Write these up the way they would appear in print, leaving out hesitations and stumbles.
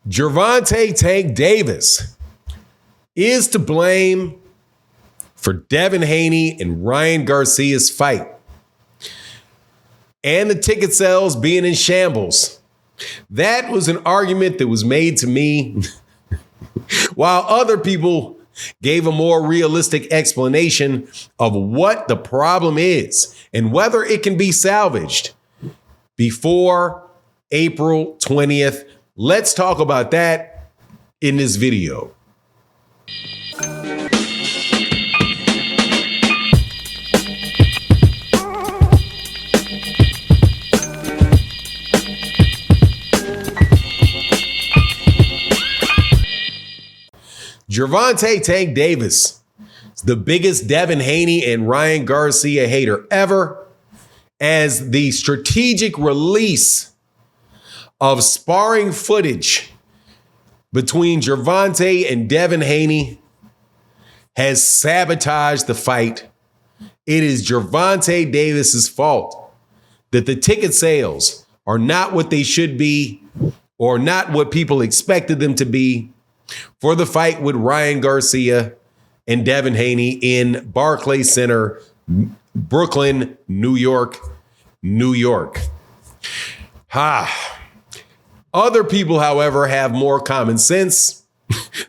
Gervonta Tank Davis is to blame for Devin Haney and Ryan Garcia's fight and the ticket sales being in shambles. That was an argument that was made to me while other people gave a more realistic explanation of what the problem is and whether it can be salvaged before April 20th. Let's talk about that in this video. Gervonta Tank Davis is the biggest Devin Haney and Ryan Garcia hater ever, as the strategic release of sparring footage between Gervonta and Devin Haney has sabotaged the fight. It is Gervonta Davis's fault that the ticket sales are not what they should be or not what people expected them to be for the fight with Ryan Garcia and Devin Haney in Barclays Center, Brooklyn, New York. Other people, however, have more common sense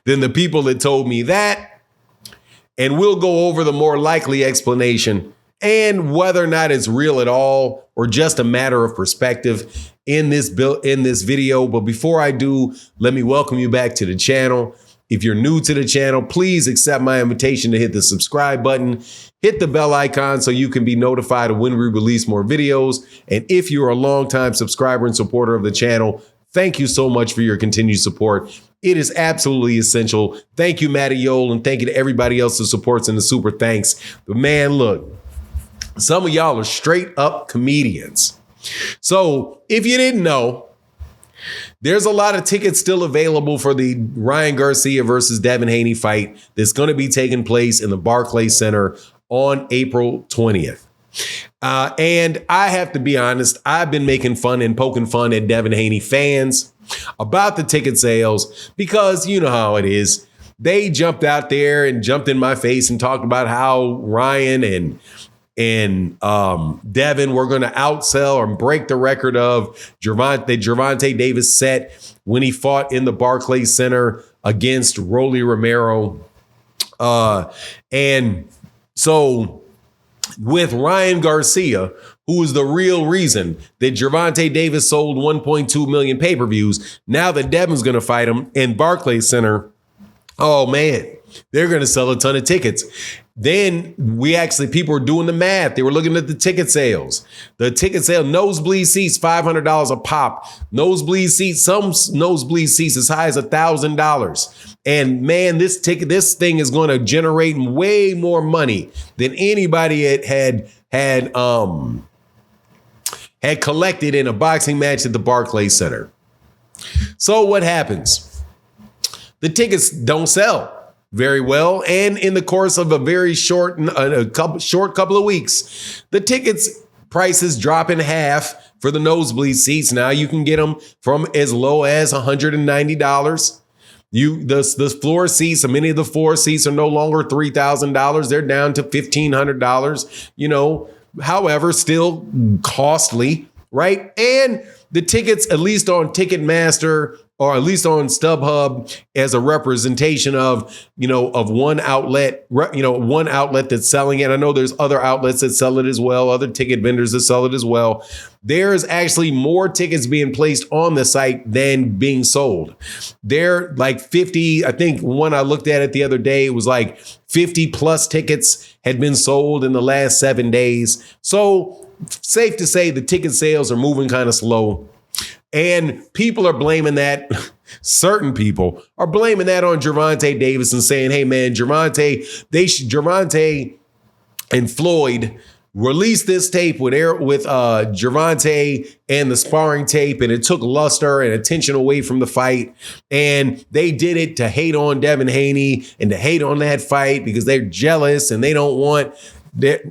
than the people that told me that. And we'll go over the more likely explanation and whether or not it's real at all or just a matter of perspective in this video. But before I do, let me welcome you back to the channel. If you're new to the channel, please accept my invitation to hit the subscribe button, hit the bell icon so you can be notified of when we release more videos. And if you're a longtime subscriber and supporter of the channel, thank you so much for your continued support. It is absolutely essential. Thank you, Matty Yole, and thank you to everybody else who supports in the super thanks. But man, look, some of y'all are straight up comedians. So if you didn't know, there's a lot of tickets still available for the Ryan Garcia versus Devin Haney fight that's going to be taking place in the Barclays Center on April 20th. And I have to be honest, I've been making fun and poking fun at Devin Haney fans about the ticket sales because you know how it is. They jumped out there and jumped in my face and talked about how Ryan and Devin were going to outsell or break the record of Gervonta Davis set when he fought in the Barclays Center against Rolly Romero. And so with Ryan Garcia, who is the real reason that Gervonta Davis sold 1.2 million pay-per-views, now that Devin's going to fight him in Barclays Center, oh man, they're going to sell a ton of tickets. Then people were doing the math. They were looking at the ticket sales. The ticket sale, nosebleed seats, $500 a pop. Nosebleed seats, some nosebleed seats as high as $1,000. And man, this thing is going to generate way more money than anybody had collected in a boxing match at the Barclays Center. So what happens? The tickets don't sell very well, and in the course of a very short couple of weeks, the tickets prices drop in half for the nosebleed seats. Now you can get them from as low as $190. The floor seats, many of the floor seats are no longer $3,000. They're down to $1,500. However, still costly, right? And the tickets, at least on Ticketmaster or at least on StubHub, as a representation of one outlet, one outlet that's selling it. I know there's other outlets that sell it as well, other ticket vendors that sell it as well. There's actually more tickets being placed on the site than being sold. They're like 50. I think one I looked at it the other day, it was like 50 plus tickets had been sold in the last 7 days. So safe to say the ticket sales are moving kind of slow. And people are blaming that. Certain people are blaming that on Gervonta Davis and saying, hey, man, Gervonta and Floyd released this tape with Gervonta and the sparring tape, and it took luster and attention away from the fight. And they did it to hate on Devin Haney and to hate on that fight because they're jealous and they don't want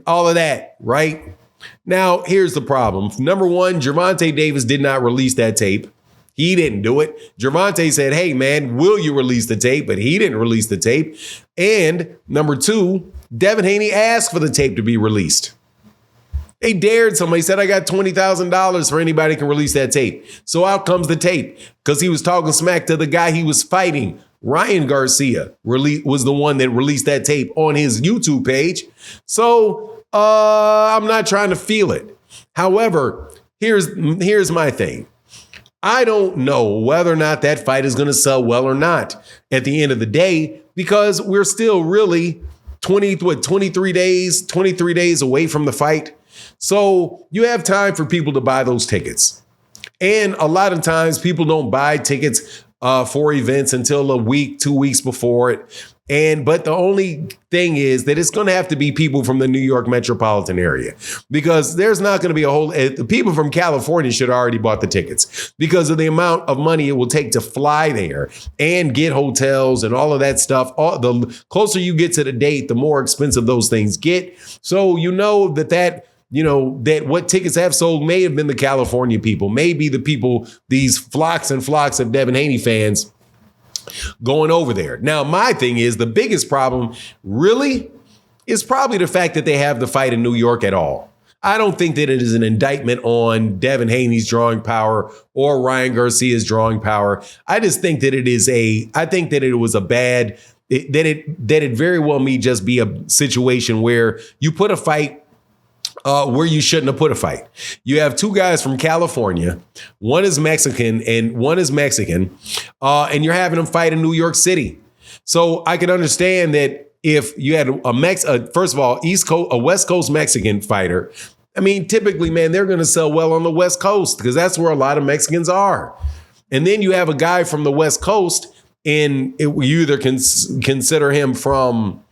all of that, right? Now, here's the problem. Number one, Gervonta Davis did not release that tape. He didn't do it. Gervonta said, hey, man, will you release the tape? But he didn't release the tape. And number two, Devin Haney asked for the tape to be released. They dared somebody, said, I got $20,000 for anybody who can release that tape. So out comes the tape because he was talking smack to the guy he was fighting. Ryan Garcia was the one that released that tape on his YouTube page. So I'm not trying to feel it. However, here's my thing. I don't know whether or not that fight is going to sell well or not at the end of the day, because we're still really 23 days away from the fight. So you have time for people to buy those tickets. And a lot of times people don't buy tickets for events until a week, 2 weeks before it. But the only thing is that it's going to have to be people from the New York metropolitan area, because there's not going to be the people from California should have already bought the tickets because of the amount of money it will take to fly there and get hotels and all of that stuff. The closer you get to the date, the more expensive those things get. So that what tickets have sold may have been the California people, maybe the people, these flocks and flocks of Devin Haney fans going over there. Now, my thing is the biggest problem really is probably the fact that they have the fight in New York at all. I don't think that it is an indictment on Devin Haney's drawing power or Ryan Garcia's drawing power. I just think that it very well may just be a situation where you put a fight where you shouldn't have put a fight. You have two guys from California. One is Mexican and one is Mexican. And you're having them fight in New York City. So I can understand that if you had first of all, a West Coast Mexican fighter, I mean, typically, man, they're going to sell well on the West Coast because that's where a lot of Mexicans are. And then you have a guy from the West Coast, and you either consider him from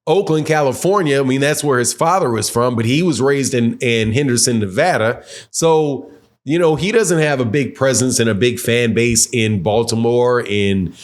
Oakland, California. I mean, that's where his father was from, but he was raised in Henderson, Nevada. So, he doesn't have a big presence and a big fan base in Baltimore, in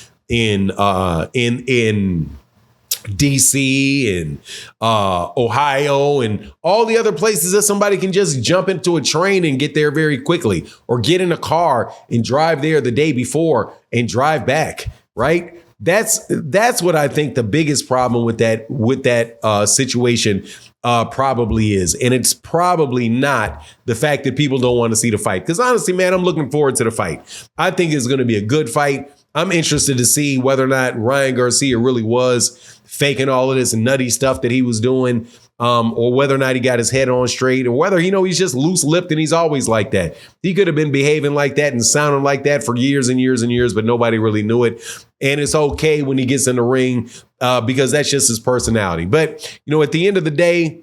DC and Ohio and all the other places that somebody can just jump into a train and get there very quickly, or get in a car and drive there the day before and drive back, right? That's what I think the biggest problem with that situation probably is. And it's probably not the fact that people don't want to see the fight. Because honestly, man, I'm looking forward to the fight. I think it's going to be a good fight. I'm interested to see whether or not Ryan Garcia really was faking all of this nutty stuff that he was doing, or whether or not he got his head on straight, or whether, he's just loose-lipped and he's always like that. He could have been behaving like that and sounding like that for years and years and years, but nobody really knew it. And it's okay when he gets in the ring because that's just his personality. But, at the end of the day,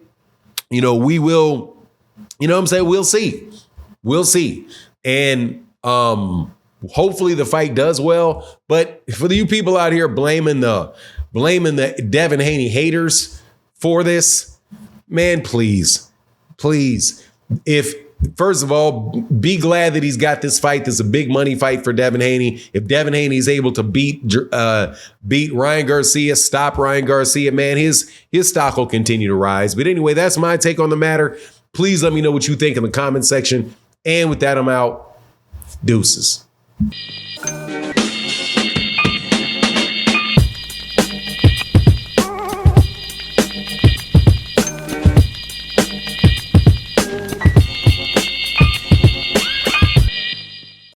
we will, we'll see. We'll see. And hopefully the fight does well. But for you people out here blaming the Devin Haney haters for this, man, please, first of all, be glad that he's got this fight. This is a big money fight for Devin Haney. If Devin Haney is able to beat Ryan Garcia, stop Ryan Garcia, man, his stock will continue to rise. But anyway, that's my take on the matter. Please let me know what you think in the comment section. And with that, I'm out. Deuces.